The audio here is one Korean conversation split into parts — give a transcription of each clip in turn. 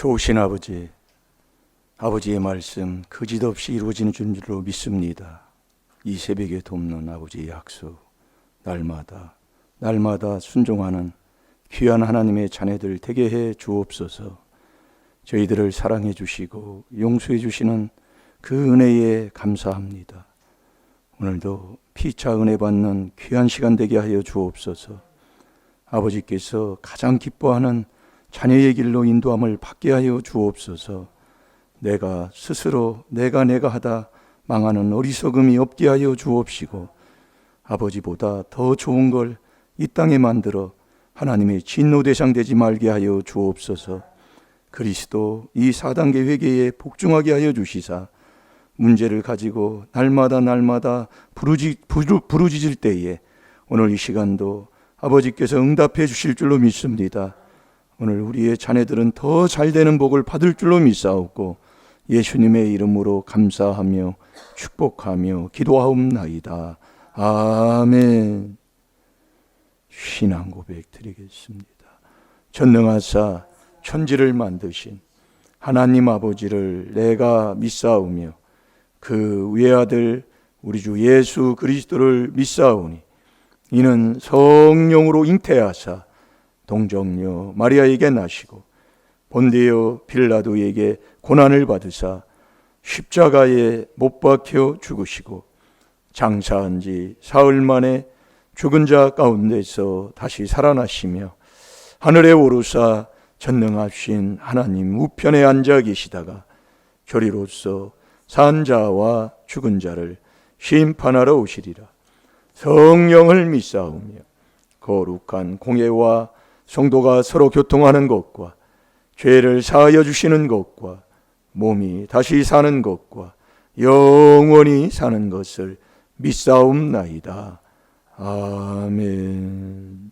좋으신 아버지, 아버지의 말씀 거짓없이 이루어지는 줄로 믿습니다. 이 새벽에 돕는 아버지의 약속, 날마다 순종하는 귀한 하나님의 자녀들 되게 해 주옵소서. 저희들을 사랑해 주시고 용서해 주시는 그 은혜에 감사합니다. 오늘도 피차 은혜 받는 귀한 시간 되게 하여 주옵소서. 아버지께서 가장 기뻐하는 자녀의 길로 인도함을 받게 하여 주옵소서. 내가 스스로 내가 하다 망하는 어리석음이 없게 하여 주옵시고, 아버지보다 더 좋은 걸 이 땅에 만들어 하나님의 진노 대상 되지 말게 하여 주옵소서. 그리스도 이 4단계 회개에 복종하게 하여 주시사 문제를 가지고 날마다 부르짖을 때에 오늘 이 시간도 아버지께서 응답해 주실 줄로 믿습니다. 오늘 우리의 자녀들은 더 잘되는 복을 받을 줄로 믿사옵고 예수님의 이름으로 감사하며 축복하며 기도하옵나이다. 아멘. 신앙 고백 드리겠습니다. 전능하사 천지를 만드신 하나님 아버지를 내가 믿사오며 그 외아들 우리 주 예수 그리스도를 믿사오니 이는 성령으로 잉태하사 동정녀 마리아에게 나시고 본디오 빌라도에게 고난을 받으사 십자가에 못 박혀 죽으시고 장사한 지 사흘 만에 죽은 자 가운데서 다시 살아나시며 하늘에 오르사 전능하신 하나님 우편에 앉아 계시다가 저리로서 산 자와 죽은 자를 심판하러 오시리라. 성령을 믿사오며 거룩한 공예와 성도가 서로 교통하는 것과 죄를 사하여 주시는 것과 몸이 다시 사는 것과 영원히 사는 것을 믿사옵나이다. 아멘.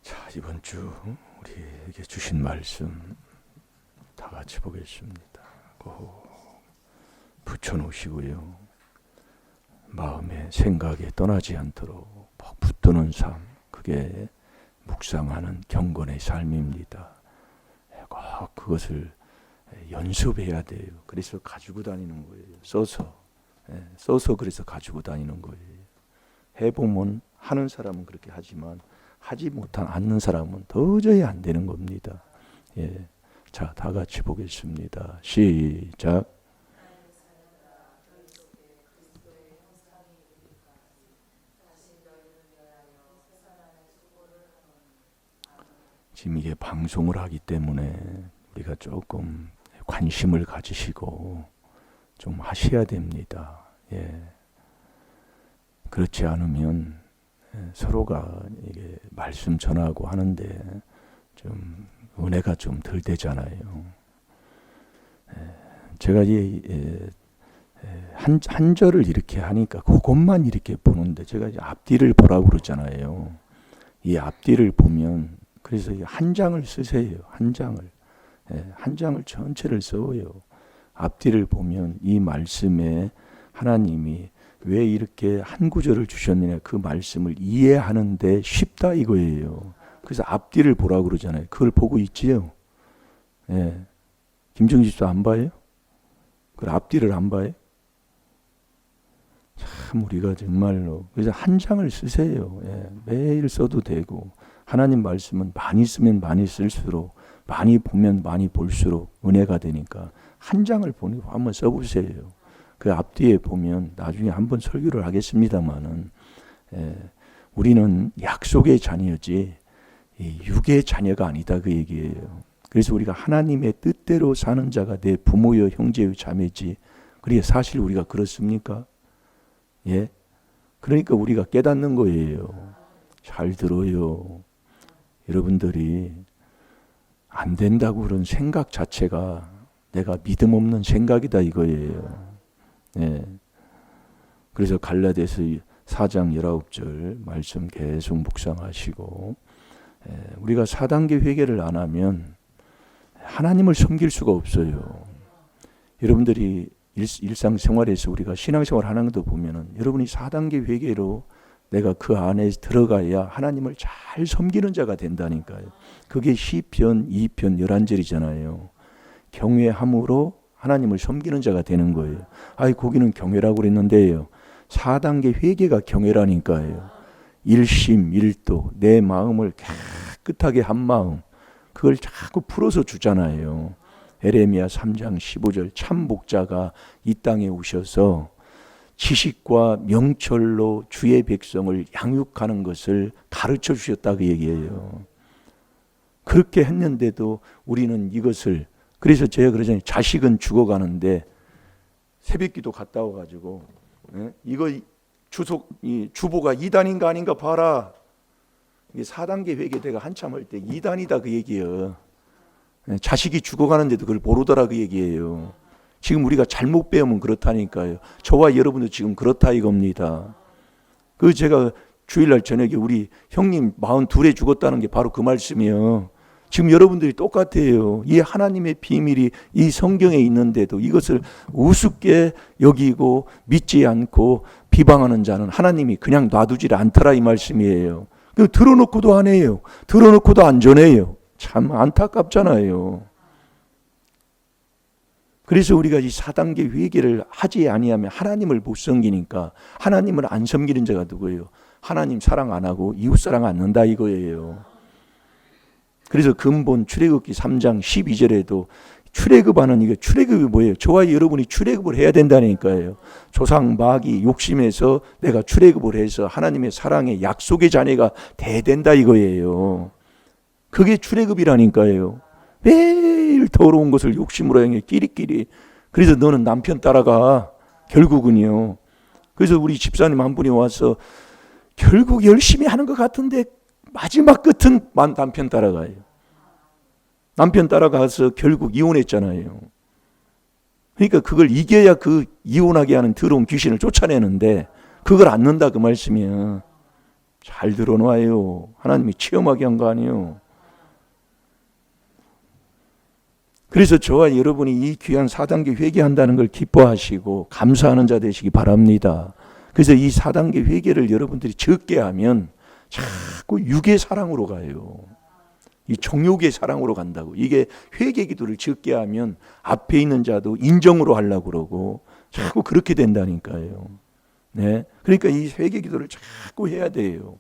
자, 이번 주 우리에게 주신 말씀 다 같이 보겠습니다. 꼭 붙여놓으시고요. 마음의 생각에 떠나지 않도록 꼭 붙드는 삶, 그게 묵상하는 경건의 삶입니다. 꼭 그것을 연습해야 돼요. 그래서 가지고 다니는 거예요. 써서 그래서 가지고 다니는 거예요. 해보면 하는 사람은 그렇게 하지만 하지 못한 않는 사람은 도저히 안 되는 겁니다. 예. 자, 다 같이 보겠습니다. 시작. 지금 이게 방송을 하기 때문에 우리가 조금 관심을 가지시고 좀 하셔야 됩니다. 예. 그렇지 않으면 서로가 이게 말씀 전하고 하는데 좀 은혜가 좀 덜 되잖아요. 제가 한 절을 이렇게 하니까 그것만 이렇게 보는데 제가 이제 앞뒤를 보라고 그러잖아요. 이 앞뒤를 보면 그래서 한 장을 쓰세요. 한 장을 전체를 써요. 앞뒤를 보면 이 말씀에 하나님이 왜 이렇게 한 구절을 주셨느냐, 그 말씀을 이해하는데 쉽다 이거예요. 그래서 앞뒤를 보라고 그러잖아요. 그걸 보고 있지요. 예. 김정희 집사 안 봐요? 그 앞뒤를 안 봐요? 참 우리가 정말로 그래서 한 장을 쓰세요. 예. 매일 써도 되고 하나님 말씀은 많이 쓰면 많이 쓸수록 많이 보면 많이 볼수록 은혜가 되니까 한 장을 보내고 한번 써보세요. 그 앞뒤에 보면 나중에 한번 설교를 하겠습니다마는 우리는 약속의 자녀지 육의 자녀가 아니다 그 얘기예요. 그래서 우리가 하나님의 뜻대로 사는 자가 내 부모여 형제여 자매지. 그게 사실 우리가 그렇습니까? 예. 그러니까 우리가 깨닫는 거예요. 잘 들어요. 여러분들이 안 된다고 그런 생각 자체가 내가 믿음 없는 생각이다 이거예요. 예. 그래서 갈라디아서 4장 19절 말씀 계속 묵상하시고 우리가 4단계 회개를 안 하면 하나님을 섬길 수가 없어요. 여러분들이 일상생활에서 우리가 신앙생활 하는 것도 보면은 여러분이 4단계 회개로 내가 그 안에 들어가야 하나님을 잘 섬기는 자가 된다니까요. 그게 시편 2편 11절이잖아요. 경외함으로 하나님을 섬기는 자가 되는 거예요. 아이 거기는 경외라고 그랬는데요. 4단계 회개가 경외라니까요. 일심 일도 내 마음을 깨끗하게 한 마음 그걸 자꾸 풀어서 주잖아요. 에레미야 3장 15절 참 목자가 이 땅에 오셔서 지식과 명철로 주의 백성을 양육하는 것을 가르쳐 주셨다고 얘기해요. 그렇게 했는데도 우리는 이것을 그래서 제가 그러잖아요. 자식은 죽어가는데 새벽기도 갔다 와가지고 이거 주보가 2단인가 아닌가 봐라. 이게 4단계 회개대가 한참 할 때 2단이다 그 얘기예요. 자식이 죽어가는데도 그걸 모르더라 그 얘기예요. 지금 우리가 잘못 배우면 그렇다니까요. 저와 여러분도 지금 그렇다 이겁니다. 그 제가 주일날 저녁에 우리 형님 42에 죽었다는 게 바로 그 말씀이에요. 지금 여러분들이 똑같아요. 이 하나님의 비밀이 이 성경에 있는데도 이것을 우습게 여기고 믿지 않고 비방하는 자는 하나님이 그냥 놔두질 않더라 이 말씀이에요. 들어놓고도 안 해요. 들어놓고도 안 전해요. 참 안타깝잖아요. 그래서 우리가 이 4단계 회개를 하지 아니하면 하나님을 못 섬기니까 하나님을 안 섬기는 자가 누구예요? 하나님 사랑 안 하고 이웃 사랑 안 한다 이거예요. 그래서 근본 출애굽기 3장 12절에도 출애굽하는 이게 출애굽이 뭐예요? 저와 여러분이 출애굽을 해야 된다니까요. 조상 마귀 욕심에서 내가 출애굽을 해서 하나님의 사랑의 약속의 자녀가 돼야 이거예요. 그게 출애굽이라니까요. 매일 더러운 것을 욕심으로 행해 끼리끼리. 그래서 너는 남편 따라가 결국은요. 그래서 우리 집사님 한 분이 와서 결국 열심히 하는 것 같은데 마지막 끝은 남편 따라가요. 남편 따라가서 결국 이혼했잖아요. 그러니까 그걸 이겨야 그 이혼하게 하는 더러운 귀신을 쫓아내는데 그걸 안 넣는다 그 말씀이야. 잘 들어놔요. 하나님이 체험하게 한 거 아니에요. 그래서 저와 여러분이 이 귀한 4단계 회개한다는 걸 기뻐하시고 감사하는 자 되시기 바랍니다. 그래서 이 4단계 회개를 여러분들이 적게 하면 자꾸 육의 사랑으로 가요. 이 정욕의 사랑으로 간다고. 이게 회개 기도를 적게 하면 앞에 있는 자도 인정으로 하려고 그러고 자꾸 그렇게 된다니까요. 네. 그러니까 이 회개 기도를 자꾸 해야 돼요.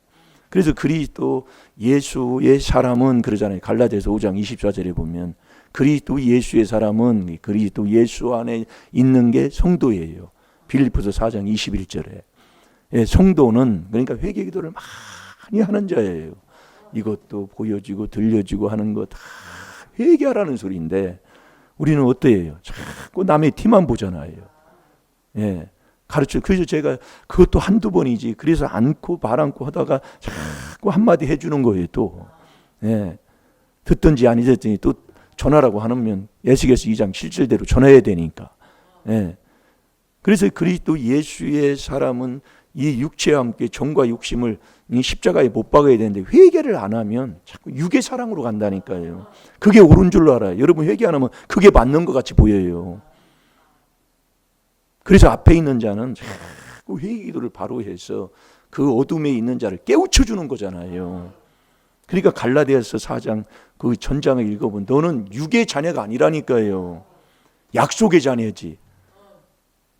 그래서 그리스도 예수의 사람은 그러잖아요. 갈라디아서 5장 24절에 보면 그리스도 예수의 사람은 그리스도 예수 안에 있는 게 성도예요. 빌립보서 4장 21절에. 예, 성도는 그러니까 회개 기도를 많이 하는 자예요. 이것도 보여지고 들려지고 하는 거 다 회개하라는 소리인데 우리는 어때요? 자꾸 남의 티만 보잖아요. 예. 그래서 제가 그것도 한두 번이지. 그래서 안고 발 안고 하다가 자꾸 한마디 해주는 거예요 또. 예. 듣든지 안 듣든지 또 전하라고 하면 에스겔서 2장 7절대로 전해야 되니까. 예. 그래서 그리스도 예수의 사람은 이 육체와 함께 정과 욕심을 십자가에 못 박아야 되는데 회개를 안 하면 자꾸 육의 사랑으로 간다니까요. 그게 옳은 줄로 알아요. 여러분 회개 안 하면 그게 맞는 것 같이 보여요. 그래서 앞에 있는 자는 자꾸 회개 기도를 바로 해서 그 어둠에 있는 자를 깨우쳐 주는 거잖아요. 그러니까 갈라디아서 4장 그 전장을 읽어보면 너는 육의 자녀가 아니라니까요. 약속의 자녀지.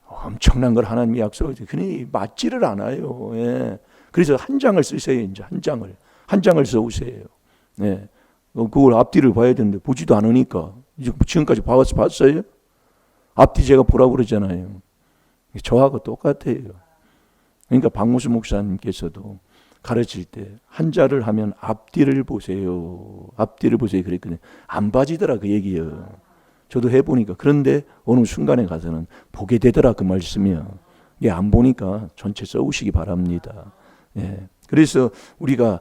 엄청난 걸 하나님이 약속하지. 그러니 맞지를 않아요. 예. 그래서 한 장을 쓰세요. 이제 한 장을 써오세요. 예. 그걸 앞뒤를 봐야 되는데 보지도 않으니까 지금까지 봤어요? 앞뒤 제가 보라고 그러잖아요. 저하고 똑같아요. 그러니까 박무수 목사님께서도 가르칠 때 한자를 하면 앞뒤를 보세요. 앞뒤를 보세요. 그랬거든요. 안 봐지더라 그 얘기예요. 저도 해보니까. 그런데 어느 순간에 가서는 보게 되더라 그 말씀이야. 이게 안 보니까 전체 써오시기 바랍니다. 예. 그래서 우리가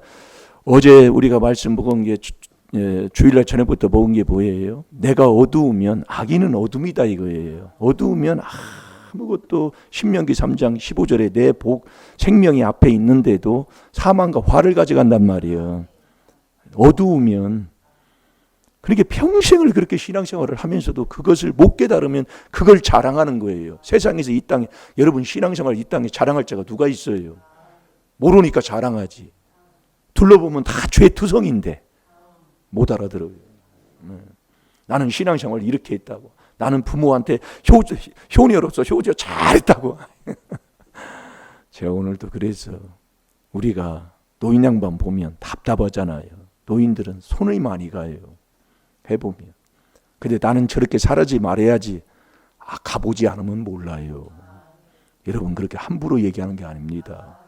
어제 우리가 말씀 먹은 게 주일날 저녁부터 먹은 게 뭐예요? 내가 어두우면 악인은 어둠이다 이거예요. 어두우면 아무것도 신명기 3장 15절에 내 복 생명이 앞에 있는데도 사망과 화를 가져간단 말이에요. 어두우면 그렇게 평생을 그렇게 신앙생활을 하면서도 그것을 못 깨달으면 그걸 자랑하는 거예요. 세상에서 이 땅에 여러분 신앙생활 이 땅에 자랑할 자가 누가 있어요? 모르니까 자랑하지. 둘러보면 다 죄투성인데 못 알아들어요. 나는 신앙생활 이렇게 했다고. 나는 부모한테 효녀로서 효저 잘했다고. 제가 오늘도 그래서 우리가 노인 양반 보면 답답하잖아요. 노인들은 손이 많이 가요. 해보면. 근데 나는 저렇게 살아지 말아야지. 가보지 않으면 몰라요. 여러분 그렇게 함부로 얘기하는 게 아닙니다.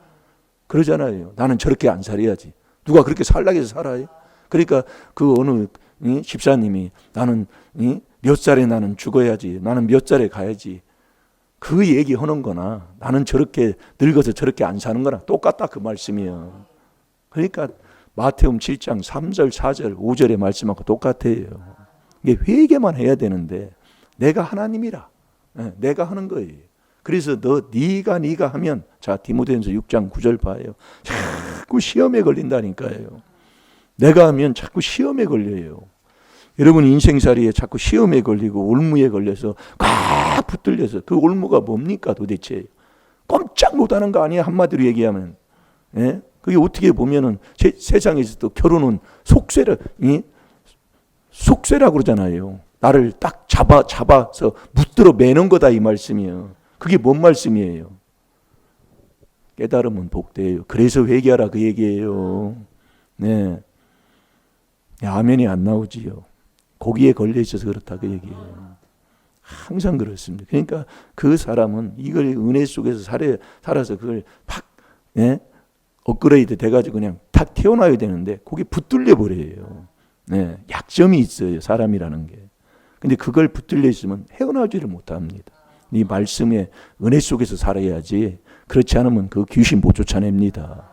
그러잖아요. 나는 저렇게 안 살아야지. 누가 그렇게 살라고 해서 살아요? 그러니까 그 어느 집사님이 나는 몇 살에 나는 죽어야지. 나는 몇 살에 가야지. 그 얘기하는 거나 나는 저렇게 늙어서 저렇게 안 사는 거나 똑같다 그 말씀이에요. 그러니까 마태복음 7장 3절 4절 5절의 말씀하고 똑같아요. 이게 회개만 해야 되는데 내가 하나님이라. 내가 하는 거예요. 그래서 네가 하면 자 디모데전서 6장 9절 봐요. 자꾸 시험에 걸린다니까요. 내가 하면 자꾸 시험에 걸려요. 여러분 인생살이에 자꾸 시험에 걸리고 올무에 걸려서 꽉 붙들려서 그 올무가 뭡니까 도대체? 꼼짝 못하는 거 아니에요? 한마디로 얘기하면. 예? 그게 어떻게 보면은 세상에서 또 결혼은 속쇠라고 그러잖아요. 나를 딱 잡아서 붙들어 매는 거다 이 말씀이에요. 그게 뭔 말씀이에요? 깨달으면 복되요. 그래서 회개하라 그 얘기예요. 네. 아멘이 안 나오지요. 고기에 걸려 있어서 그렇다 그 얘기예요. 항상 그렇습니다. 그러니까 그 사람은 이걸 은혜 속에서 살아서 그걸 팍 업그레이드 돼가지고 그냥 탁 태어나야 되는데 거기 붙들려 버려요. 네, 약점이 있어요 사람이라는 게. 근데 그걸 붙들려 있으면 헤어나오지를 못합니다. 이 말씀의 은혜 속에서 살아야지. 그렇지 않으면 그 귀신 못 쫓아냅니다.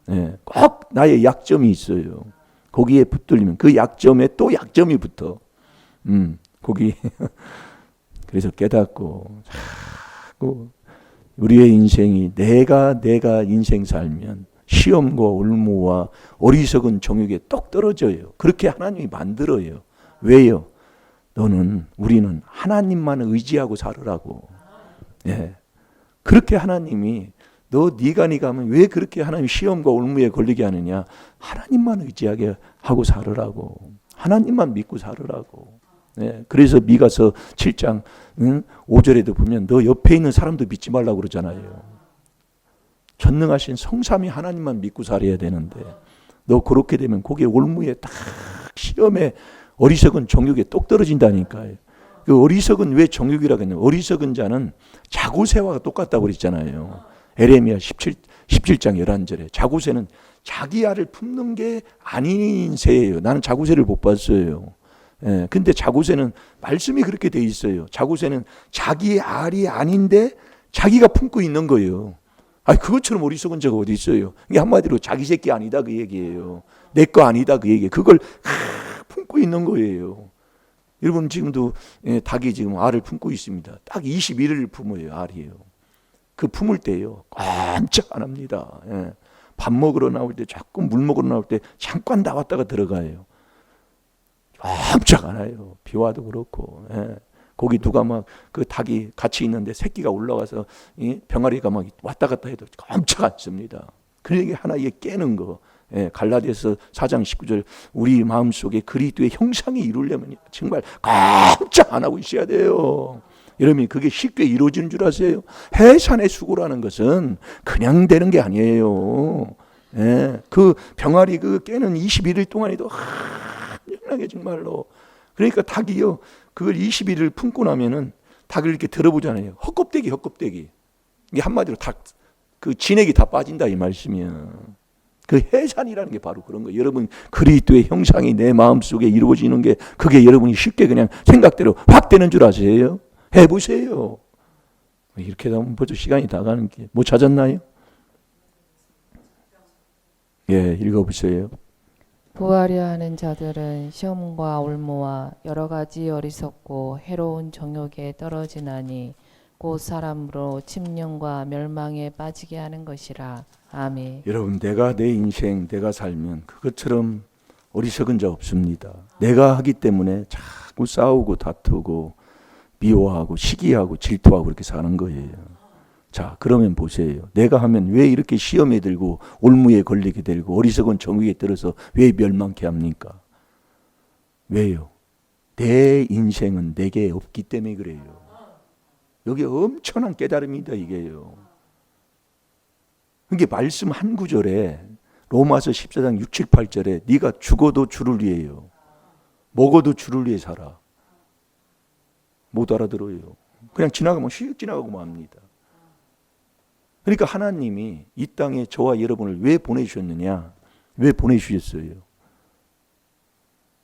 네, 꼭 나의 약점이 있어요. 거기에 붙들리면 그 약점에 또 약점이 붙어. 거기 그래서 깨닫고 자꾸 우리의 인생이 내가 인생 살면 시험과 올무와 어리석은 정욕에 똑 떨어져요. 그렇게 하나님이 만들어요. 왜요? 우리는 하나님만 의지하고 살으라고. 예. 그렇게 하나님이 네가 하면 왜 그렇게 하나님 시험과 올무에 걸리게 하느냐? 하나님만 의지하게 하고 살으라고. 하나님만 믿고 살으라고. 예. 그래서 미가서 7장 5절에도 보면 너 옆에 있는 사람도 믿지 말라고 그러잖아요. 전능하신 성삼위 하나님만 믿고 살아야 되는데 너 그렇게 되면 거기에 올무에 딱 시험에 어리석은 정욕에 똑 떨어진다니까요. 그 어리석은 왜 정욕이라고 했냐면 어리석은 자는 자구새와 똑같다고 그랬잖아요. 에레미야 17장 11절에 자구새는 자기 알을 품는 게 아닌 새예요. 나는 자구새를 못 봤어요. 예, 근데 자구새는 말씀이 그렇게 돼 있어요. 자구새는 자기 알이 아닌데 자기가 품고 있는 거예요. 그것처럼 어리석은 자가 어디 있어요? 이게 한마디로 자기 새끼 아니다 그 얘기예요. 내 거 아니다 그 얘기예요. 그걸 품고 있는 거예요. 여러분 지금도 닭이 지금 알을 품고 있습니다. 딱 21을 품어요. 알이에요. 그 품을 때요. 깜짝 안 합니다. 예. 밥 먹으러 나올 때 자꾸 물 먹으러 나올 때 잠깐 나왔다가 들어가요. 깜짝 안 와요. 비와도 그렇고. 예. 거기 누가 막 그 닭이 같이 있는데 새끼가 올라와서 병아리가 막 왔다 갔다 해도 깜짝 않습니다. 그러니까 하나 이게 깨는 거. 예, 갈라디아서 4장 19절 우리 마음속에 그리스도의 형상이 이루려면 정말 깜짝 안 하고 있어야 돼요. 여러분 그게 쉽게 이루어지는 줄 아세요? 해산의 수고라는 것은 그냥 되는 게 아니에요. 예, 그 병아리 그 깨는 21일 동안에도 한연하게 정말로. 그러니까 닭이요 그걸 21일 품고 나면은 닭을 이렇게 들어보잖아요. 헛껍데기. 이게 한마디로 닭 그 진액이 다 빠진다 이 말씀이야. 그 해산이라는 게 바로 그런 거예요. 여러분 그리스도의 형상이 내 마음속에 이루어지는 게 그게 여러분이 쉽게 그냥 생각대로 확 되는 줄 아세요? 해보세요. 이렇게 하면 벌써 시간이 다 가는 게 뭐 찾았나요? 예, 읽어보세요. 부하려 하는 자들은 시험과 올무와 여러 가지 어리석고 해로운 정욕에 떨어지나니 곧 사람으로 침령과 멸망에 빠지게 하는 것이라. 아멘. 여러분 내가 내 인생 내가 살면 그것처럼 어리석은 자 없습니다. 내가 하기 때문에 자꾸 싸우고 다투고 미워하고 시기하고 질투하고 그렇게 사는 거예요. 자, 그러면 보세요. 내가 하면 왜 이렇게 시험에 들고 올무에 걸리게 되고 어리석은 정욕에 들어서 왜 멸망케 합니까? 왜요? 내 인생은 내게 없기 때문에 그래요. 여기 엄청난 깨달음이다 이게요. 이게 말씀 한 구절에 로마서 14장 6, 7, 8절에 네가 죽어도 주를 위해요. 먹어도 주를 위해 살아. 못 알아들어요. 그냥 지나가면 휙 지나가고 맙니다. 그러니까 하나님이 이 땅에 저와 여러분을 왜 보내주셨느냐? 왜 보내주셨어요?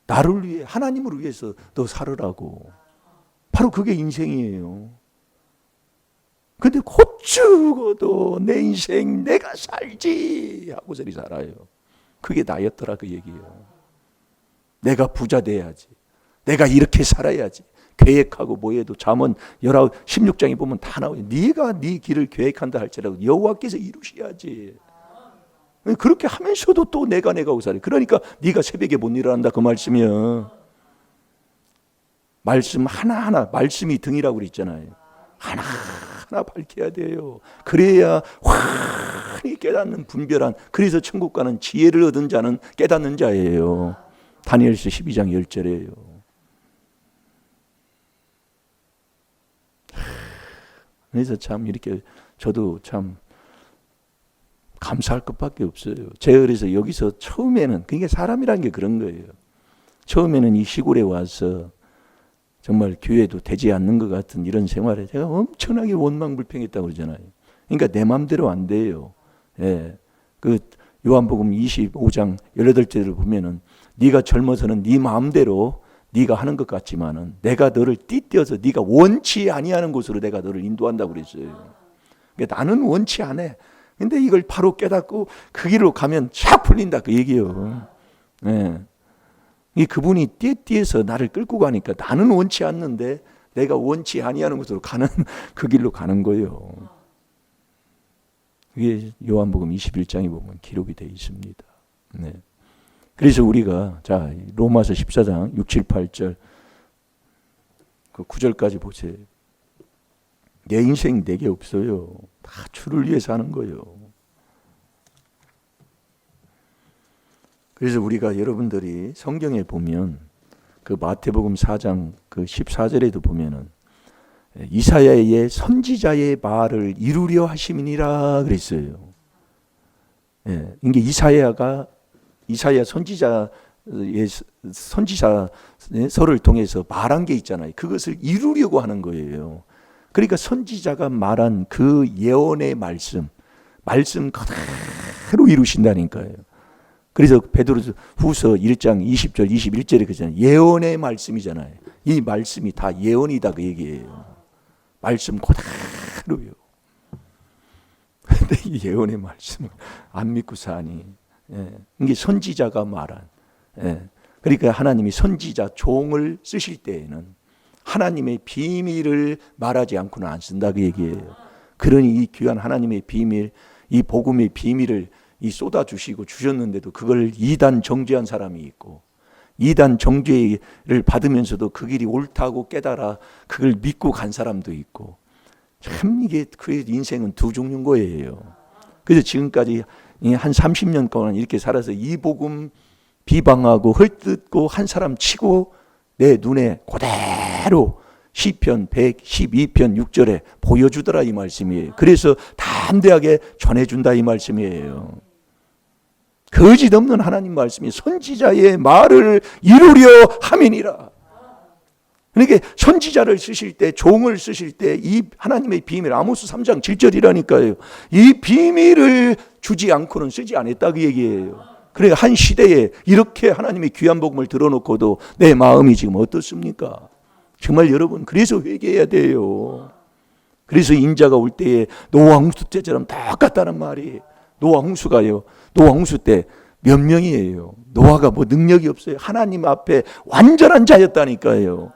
나를 위해, 하나님을 위해서 너 살으라고. 바로 그게 인생이에요. 근데 곧 죽어도 내 인생 내가 살지 하고 저리 살아요. 그게 나였더라 그 얘기예요. 내가 부자 돼야지. 내가 이렇게 살아야지. 계획하고 뭐해도 잠언 16장에 보면 다 나와요. 네가 네 길을 계획한다 할지라도 여호와께서 이루셔야지. 그렇게 하면서도 또 내가 하고 살아요. 그러니까 네가 새벽에 못 일어난다 그 말씀이야. 말씀 하나하나 말씀이 등이라고 그랬잖아요. 하나하나 밝혀야 돼요. 그래야 환히 깨닫는 분별한, 그래서 천국 가는 지혜를 얻은 자는 깨닫는 자예요. 다니엘서 12장 10절이에요. 그래서 참 이렇게 저도 참 감사할 것밖에 없어요. 제가 그래서 여기서 처음에는, 그러니까 사람이라는 게 그런 거예요. 처음에는 이 시골에 와서 정말 교회도 되지 않는 것 같은 이런 생활에 제가 엄청나게 원망불평했다고 그러잖아요. 그러니까 내 마음대로 안 돼요. 예. 그 요한복음 25장 18절을 보면은 네가 젊어서는 네 마음대로 네가 하는 것 같지만은 내가 너를 띠떼어서 네가 원치 아니하는 곳으로 내가 너를 인도한다고 그랬어요. 그러니까 나는 원치 않아. 근데 이걸 바로 깨닫고 그 길로 가면 쫙 풀린다 그 얘기예요. 예. 이 그분이 띠띠에서 나를 끌고 가니까 나는 원치 않는데 내가 원치 아니하는 곳으로 가는 그 길로 가는 거예요. 그게 요한복음 21장에 보면 기록이 되어 있습니다. 네. 그래서 우리가 자 로마서 14장 6, 7, 8절 그 9절까지 보세요. 내 인생 내게 없어요. 다 주를 위해 사는 거예요. 그래서 우리가 여러분들이 성경에 보면 그 마태복음 4장 그 14절에도 보면은 이사야의 선지자의 말을 이루려 하심이니라 그랬어요. 예, 이게 이사야 선지자의 선지자서를 통해서 말한 게 있잖아요. 그것을 이루려고 하는 거예요. 그러니까 선지자가 말한 그 예언의 말씀 그대로 이루신다니까요. 그래서 베드로후서 1장 20절 21절에 그잖아요. 예언의 말씀이잖아요. 이 말씀이 다 예언이다 그 얘기예요. 말씀 그대로요. 근데 이 예언의 말씀을 안 믿고 사니. 예. 이게 선지자가 말한. 예. 그러니까 하나님이 선지자 종을 쓰실 때에는 하나님의 비밀을 말하지 않고는 안 쓴다 그 얘기예요. 그러니 이 귀한 하나님의 비밀, 이 복음의 비밀을 쏟아 주시고 주셨는데도 그걸 이단 정죄한 사람이 있고, 이단 정죄를 받으면서도 그 길이 옳다고 깨달아 그걸 믿고 간 사람도 있고, 참 이게 그의 인생은 두 종류인 거예요. 그래서 지금까지 한 30년 동안 이렇게 살아서 이 복음 비방하고 헐뜯고 한 사람 치고 내 눈에 그대로 시편 112편 6절에 보여주더라 이 말씀이에요. 그래서 담대하게 전해준다 이 말씀이에요. 거짓 없는 하나님 말씀이 선지자의 말을 이루려 함이니라. 그러니까 선지자를 쓰실 때, 종을 쓰실 때 이 하나님의 비밀, 아모스 3장 7절이라니까요. 이 비밀을 주지 않고는 쓰지 않았다 그 얘기예요. 그러니까 한 시대에 이렇게 하나님의 귀한 복음을 들어놓고도 내 마음이 지금 어떻습니까? 정말 여러분 그래서 회개해야 돼요. 그래서 인자가 올 때에 노아 홍수 때처럼 똑같다는 말이, 노아 홍수가요. 노아 홍수 때 몇 명이에요. 노아가 뭐 능력이 없어요. 하나님 앞에 완전한 자였다니까요.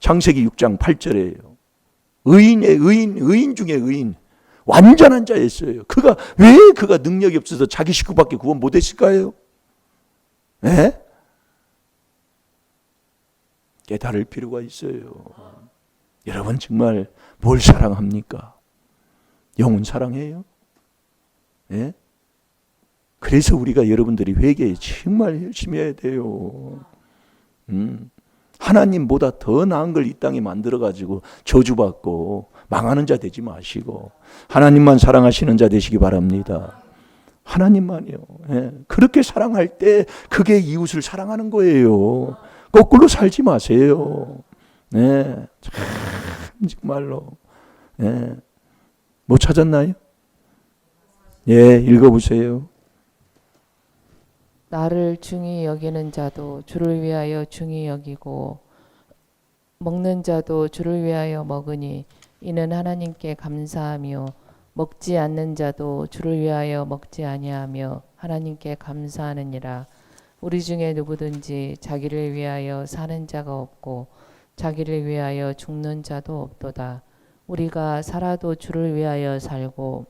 창세기 6장 8절이에요. 의인 중에 의인. 완전한 자였어요. 왜 그가 능력이 없어서 자기 식구밖에 구원 못했을까요? 네? 깨달을 필요가 있어요. 여러분 정말 뭘 사랑합니까? 영혼 사랑해요? 예? 그래서 우리가 여러분들이 회개에 정말 열심히 해야 돼요. 하나님보다 더 나은 걸 이 땅에 만들어가지고 저주받고 망하는 자 되지 마시고 하나님만 사랑하시는 자 되시기 바랍니다. 하나님만이요. 예. 그렇게 사랑할 때 그게 이웃을 사랑하는 거예요. 거꾸로 살지 마세요. 네. 참 정말로. 예. 못 찾았나요? 예, 읽어보세요. 나를 중히 여기는 자도 주를 위하여 중히 여기고 먹는 자도 주를 위하여 먹으니 이는 하나님께 감사하며 먹지 않는 자도 주를 위하여 먹지 아니하며 하나님께 감사하느니라. 우리 중에 누구든지 자기를 위하여 사는 자가 없고 자기를 위하여 죽는 자도 없도다. 우리가 살아도 주를 위하여 살고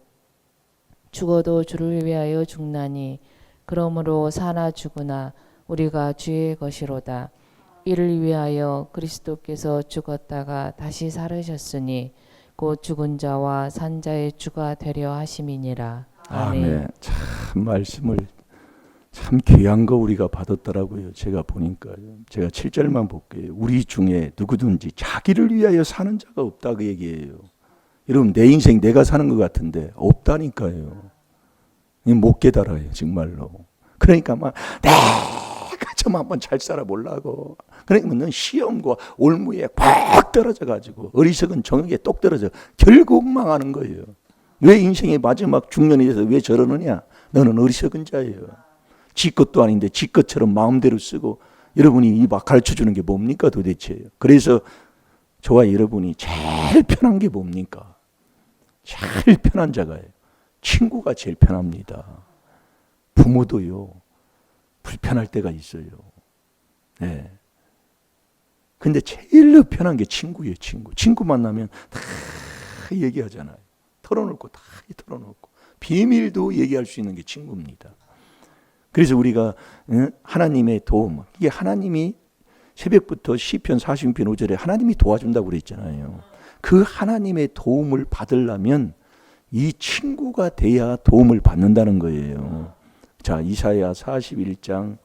죽어도 주를 위하여 죽나니 그러므로 사나 죽으나 우리가 주의 것이로다. 이를 위하여 그리스도께서 죽었다가 다시 살으셨으니 곧 죽은 자와 산 자의 주가 되려 하심이니라. 아멘. 참 말씀을 참 귀한 거 우리가 받았더라고요. 제가 보니까 제가 7절만 볼게요. 우리 중에 누구든지 자기를 위하여 사는 자가 없다 그 얘기예요. 여러분 내 인생 내가 사는 것 같은데 없다니까요. 못 깨달아요 정말로. 그러니까 막 내가 좀 한번 잘 살아보려고. 그러니까 넌 시험과 올무에 꽉 떨어져가지고 어리석은 정욕에 똑 떨어져 결국 망하는 거예요. 왜 인생의 마지막 중년이 돼서 왜 저러느냐? 너는 어리석은 자예요. 지 것도 아닌데 지 것처럼 마음대로 쓰고. 여러분이 막 가르쳐주는 게 뭡니까 도대체. 그래서 저와 여러분이 제일 편한 게 뭡니까? 제일 편한 자가요. 친구가 제일 편합니다. 부모도요. 불편할 때가 있어요. 네. 근데 제일 편한 게 친구예요. 친구 만나면 다 얘기하잖아요. 털어놓고 다 털어놓고 비밀도 얘기할 수 있는 게 친구입니다. 그래서 우리가 하나님의 도움, 이게 하나님이 새벽부터 시편 40편 5절에 하나님이 도와준다고 그랬잖아요. 그 하나님의 도움을 받으려면 이 친구가 돼야 도움을 받는다는 거예요. 자, 이사야 41장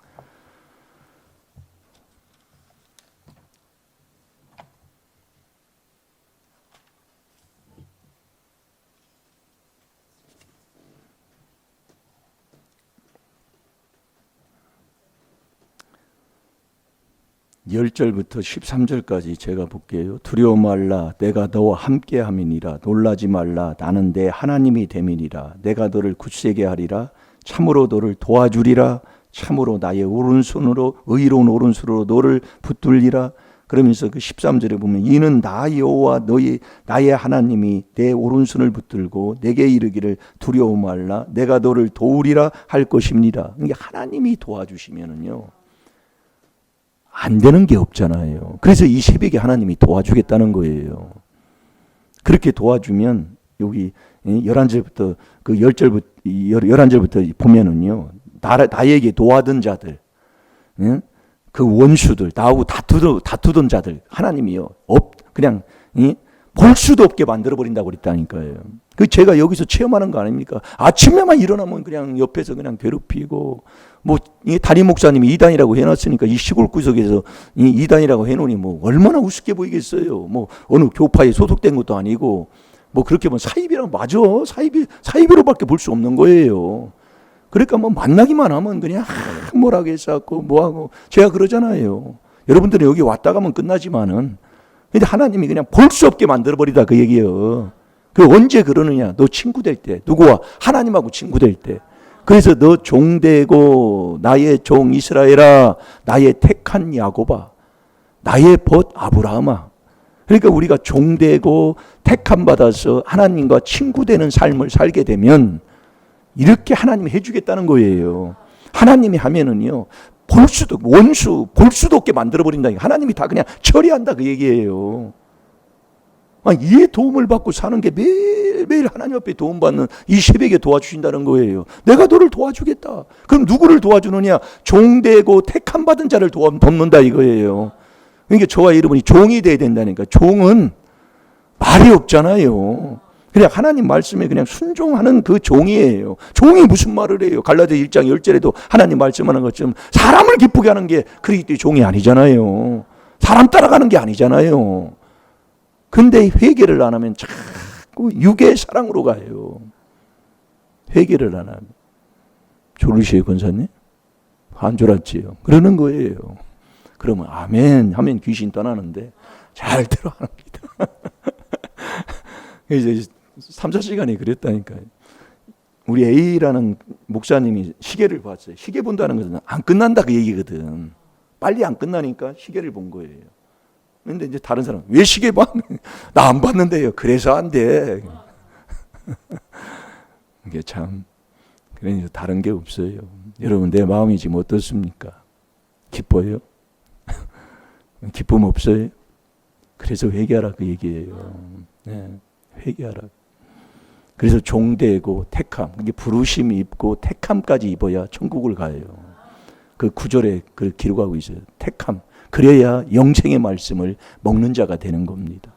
10절부터 13절까지 제가 볼게요. 두려워 말라 내가 너와 함께함이니라. 놀라지 말라 나는 내 하나님이 됨이니라. 내가 너를 굳세게 하리라. 참으로 너를 도와주리라. 참으로 나의 오른손으로 의로운 오른손으로 너를 붙들리라. 그러면서 그 13절에 보면 이는 나 여호와 나의 하나님이 내 오른손을 붙들고 내게 이르기를 두려워 말라 내가 너를 도우리라 할 것입니다. 이게 하나님이 도와주시면은요 안 되는 게 없잖아요. 그래서 이 새벽에 하나님이 도와주겠다는 거예요. 그렇게 도와주면 여기 11절부터 그 10절부터 11절부터 보면은요. 나에게 도와든 자들, 그 원수들, 나하고 다투던 자들 하나님이요. 그냥 볼 수도 없게 만들어 버린다고 그랬다니까요. 그 제가 여기서 체험하는 거 아닙니까? 아침에만 일어나면 그냥 옆에서 그냥 괴롭히고 뭐 담임 목사님이 이단이라고 해놨으니까 이 시골 구석에서 이단이라고 해놓으니 뭐 얼마나 우습게 보이겠어요. 뭐 어느 교파에 소속된 것도 아니고 뭐 그렇게 뭐 사이비랑 맞아. 사이비로밖에 볼 수 없는 거예요. 그러니까 뭐 만나기만 하면 그냥 뭐라고 했었고 뭐하고 제가 그러잖아요. 여러분들은 여기 왔다 가면 끝나지만은 근데 하나님이 그냥 볼 수 없게 만들어버리다 그 얘기예요. 그 언제 그러느냐? 너 친구 될 때. 누구와? 하나님하고 친구 될 때. 그래서 너 종되고 나의 종 이스라엘아 나의 택한 야곱아 나의 벗 아브라함아. 그러니까 우리가 종되고 택함 받아서 하나님과 친구 되는 삶을 살게 되면 이렇게 하나님이 해주겠다는 거예요. 하나님이 하면은요 원수 볼 수도 없게 만들어버린다. 하나님이 다 그냥 처리한다 그 얘기예요. 이 도움을 받고 사는 게 매일매일 하나님 앞에 도움받는 이 새벽에 도와주신다는 거예요. 내가 너를 도와주겠다. 그럼 누구를 도와주느냐? 종되고 택함 받은 자를 돕는다 이거예요. 그러니까 저와 여러분이 종이 돼야 된다니까. 종은 말이 없잖아요. 그냥 하나님 말씀에 그냥 순종하는 그 종이에요. 종이 무슨 말을 해요? 갈라디아 1장 10절에도 하나님 말씀하는 것처럼 사람을 기쁘게 하는 게 그리스도의 종이 아니잖아요. 사람 따라가는 게 아니잖아요. 근데 회개를 안 하면 자꾸 육의 사랑으로 가요. 회개를 안 하면. 졸으시에요, 권사님? 안 졸았지요. 그러는 거예요. 그러면 아멘 하면 귀신 떠나는데 잘 들어갑니다. 이제 3, 4시간이 그랬다니까요. 우리 A라는 목사님이 시계를 봤어요. 시계 본다는 것은 안 끝난다 그 얘기거든. 빨리 안 끝나니까 시계를 본 거예요. 근데 이제 다른 사람 왜 시계 봐? 나 안 봤는데요. 그래서 안 돼. 이게 참 그러니 다른 게 없어요. 여러분 내 마음이 지금 어떻습니까? 기뻐요? 기쁨 없어요? 그래서 회개하라 그 얘기예요. 네, 회개하라. 그래서 종되고 택함, 이게 부르심이 있고 택함까지 입어야 천국을 가요. 그 구절에 그 기록하고 있어요. 택함. 그래야 영생의 말씀을 먹는 자가 되는 겁니다.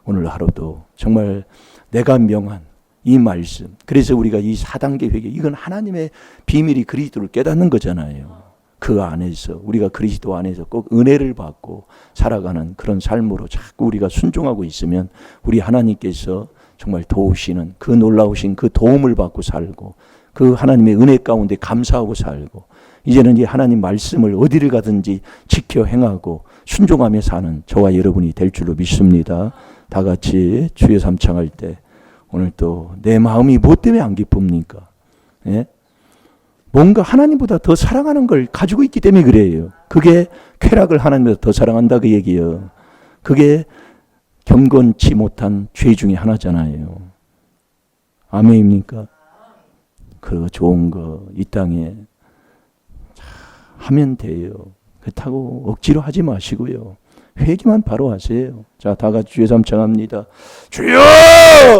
오늘 하루도 정말 내가 명한 이 말씀. 그래서 우리가 이 4단계 회개, 이건 하나님의 비밀이 그리스도를 깨닫는 거잖아요. 그 안에서 우리가 그리스도 안에서 꼭 은혜를 받고 살아가는 그런 삶으로 자꾸 우리가 순종하고 있으면 우리 하나님께서 정말 도우시는 그 놀라우신 그 도움을 받고 살고 그 하나님의 은혜 가운데 감사하고 살고 이제는 이 하나님 말씀을 어디를 가든지 지켜 행하고 순종하며 사는 저와 여러분이 될 줄로 믿습니다. 다 같이 주여 삼창할 때 오늘 또 내 마음이 무엇 때문에 안 기쁩니까? 예? 뭔가 하나님보다 더 사랑하는 걸 가지고 있기 때문에 그래요. 그게 쾌락을 하나님보다 더 사랑한다 그 얘기예요. 그게 경건치 못한 죄 중에 하나잖아요. 아멘입니까? 그 좋은 거 이 땅에 하면 돼요. 그렇다고 억지로 하지 마시고요. 회개만 바로 하세요. 자, 다 같이 주여 삼창합니다. 주여!